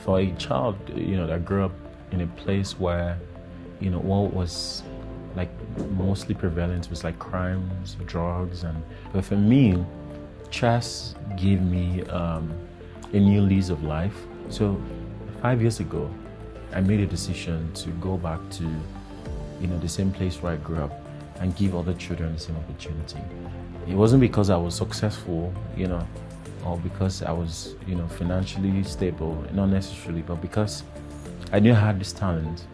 For a child, that grew up in a place where, what was like mostly prevalent was like crimes, drugs, but for me, chess gave me a new lease of life. So 5 years ago, I made a decision to go back to, the same place where I grew up and give other children the same opportunity. It wasn't because I was successful, or because I was, financially stable, not necessarily, but because I knew I had this talent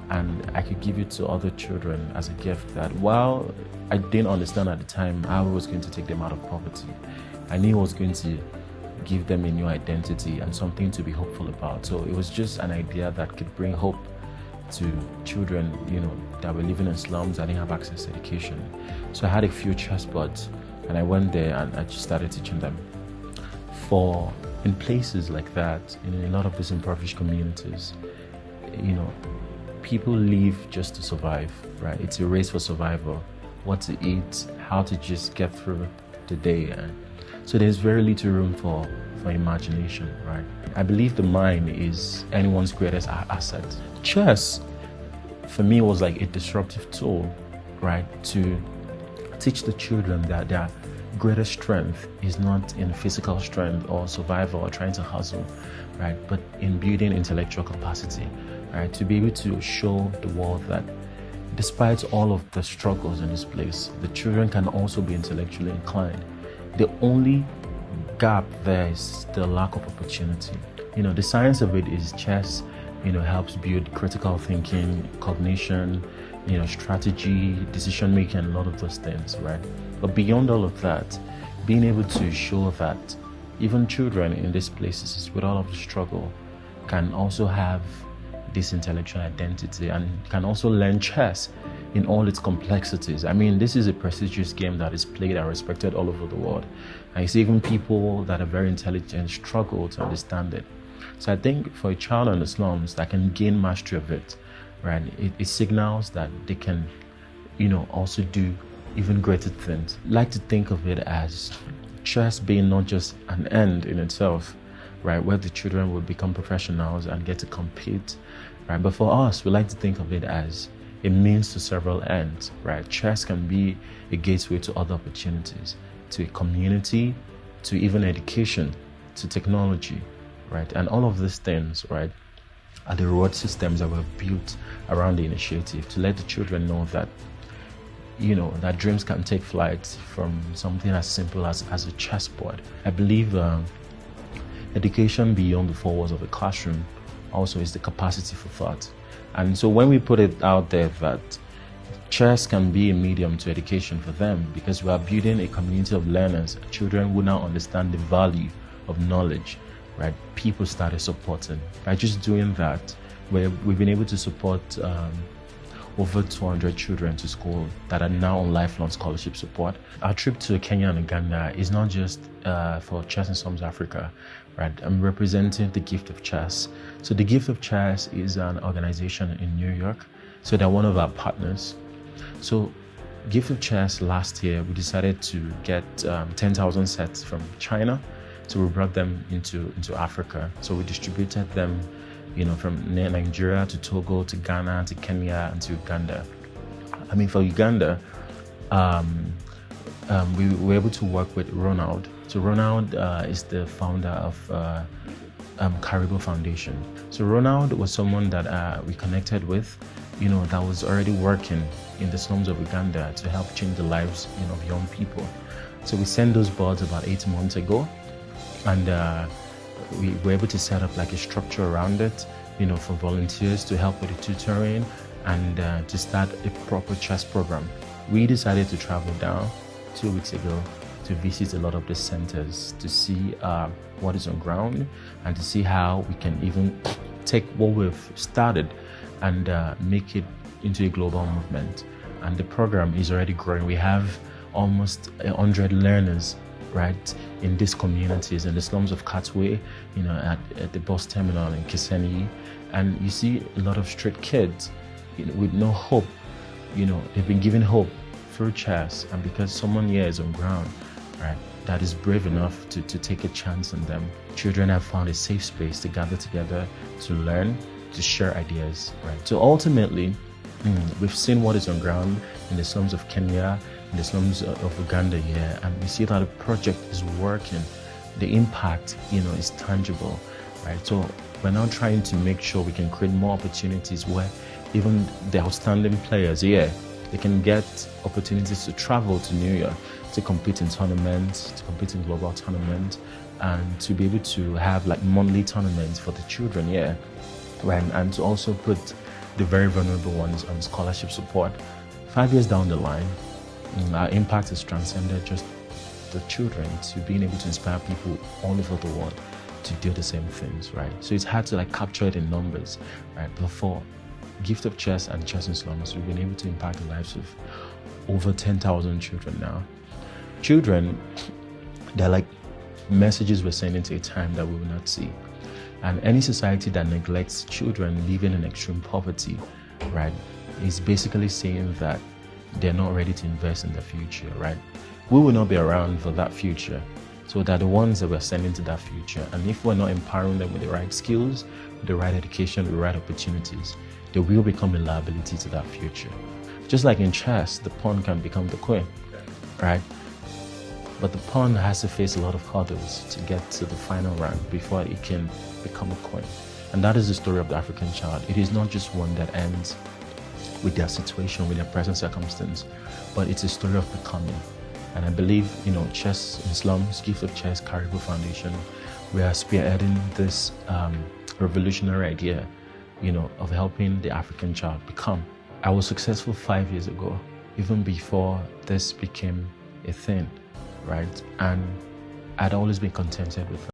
and I could give it to other children as a gift that while I didn't understand at the time how I was going to take them out of poverty, I knew I was going to give them a new identity and something to be hopeful about. So it was just an idea that could bring hope to children, that were living in slums, that didn't have access to education. So I had a few chess boards and I went there and I just started teaching them. In places like that, in a lot of these impoverished communities, people live just to survive, right? It's a race for survival, what to eat, how to just get through the day. And so there's very little room for imagination, right? I believe the mind is anyone's greatest asset. Chess, for me, was like a disruptive tool, right? To teach the children that their greatest strength is not in physical strength or survival or trying to hustle, right? But in building intellectual capacity, right? To be able to show the world that despite all of the struggles in this place, the children can also be intellectually inclined. The only gap there is the lack of opportunity. The science of it is chess, helps build critical thinking, cognition, strategy, decision making, a lot of those things, right? But beyond all of that, being able to show that even children in these places with all of the struggle can also have this intellectual identity and can also learn chess in all its complexities. I mean, this is a prestigious game that is played and respected all over the world. And you see even people that are very intelligent struggle to understand it. So I think for a child in the slums that can gain mastery of it, right, it signals that they can, also do even greater things. I like to think of it as chess being not just an end in itself, right, where the children will become professionals and get to compete, right? But for us, we like to think of it as a means to several ends, right? Chess can be a gateway to other opportunities, to a community, to even education, to technology, right? And all of these things, right, are the reward systems that were built around the initiative to let the children know that, that dreams can take flight from something as simple as a chessboard. I believe education beyond the four walls of a classroom also is the capacity for thought. And so when we put it out there that chess can be a medium to education for them, because we are building a community of learners, children who now understand the value of knowledge, right? People started supporting. By just doing that, we've been able to support over 200 children to school that are now on lifelong scholarship support. Our trip to Kenya and Uganda is not just for Chess in Slums Africa, right? I'm representing the Gift of Chess. So the Gift of Chess is an organization in New York. So they're one of our partners. So Gift of Chess last year, we decided to get 10,000 sets from China. So we brought them into Africa. So we distributed them from Nigeria to Togo to Ghana to Kenya and to Uganda. I mean, for Uganda, we were able to work with Ronald. So Ronald is the founder of Caribou Foundation. So Ronald was someone that we connected with, that was already working in the slums of Uganda to help change the lives of young people. So we sent those boards about 8 months ago, and we were able to set up like a structure around it, for volunteers to help with the tutoring and to start a proper chess program. We decided to travel down 2 weeks ago to visit a lot of the centers to see what is on ground and to see how we can even take what we've started and make it into a global movement. And the program is already growing. We have almost 100 learners, right, in these communities, in the slums of Katwe, at the bus terminal in Kiseni. And you see a lot of street kids with no hope. They've been given hope through chess, and because someone here is on ground, right, that is brave enough to take a chance on them. Children have found a safe space to gather together, to learn, to share ideas, right? So ultimately, we've seen what is on ground in the slums of Kenya, in the slums of Uganda here, and we see that the project is working. The impact, is tangible, right? So we're now trying to make sure we can create more opportunities where even the outstanding players here, they can get opportunities to travel to New York, to compete in tournaments, to compete in global tournaments, and to be able to have like monthly tournaments for the children here, right? And to also put the very vulnerable ones on scholarship support. 5 years down the line, our impact has transcended just the children to being able to inspire people all over the world to do the same things, right? So it's hard to like capture it in numbers, right? But for Gift of Chess and Chess in Slums, we've been able to impact the lives of over 10,000 children now. Children, they're like messages we're sending to a time that we will not see. And any society that neglects children living in extreme poverty, right, is basically saying that they're not ready to invest in the future, right? We will not be around for that future. So they're the ones that we're sending to that future. And if we're not empowering them with the right skills, with the right education, with the right opportunities, they will become a liability to that future. Just like in chess, the pawn can become the queen, right? But the pawn has to face a lot of hurdles to get to the final rank before it can become a queen. And that is the story of the African child. It is not just one that ends with their situation, with their present circumstance, but it's a story of becoming. And I believe, Chess in Slums, Gift of Chess, Caribou Foundation, we are spearheading this revolutionary idea, of helping the African child become. I was successful 5 years ago, even before this became a thing, right? And I'd always been contented with that.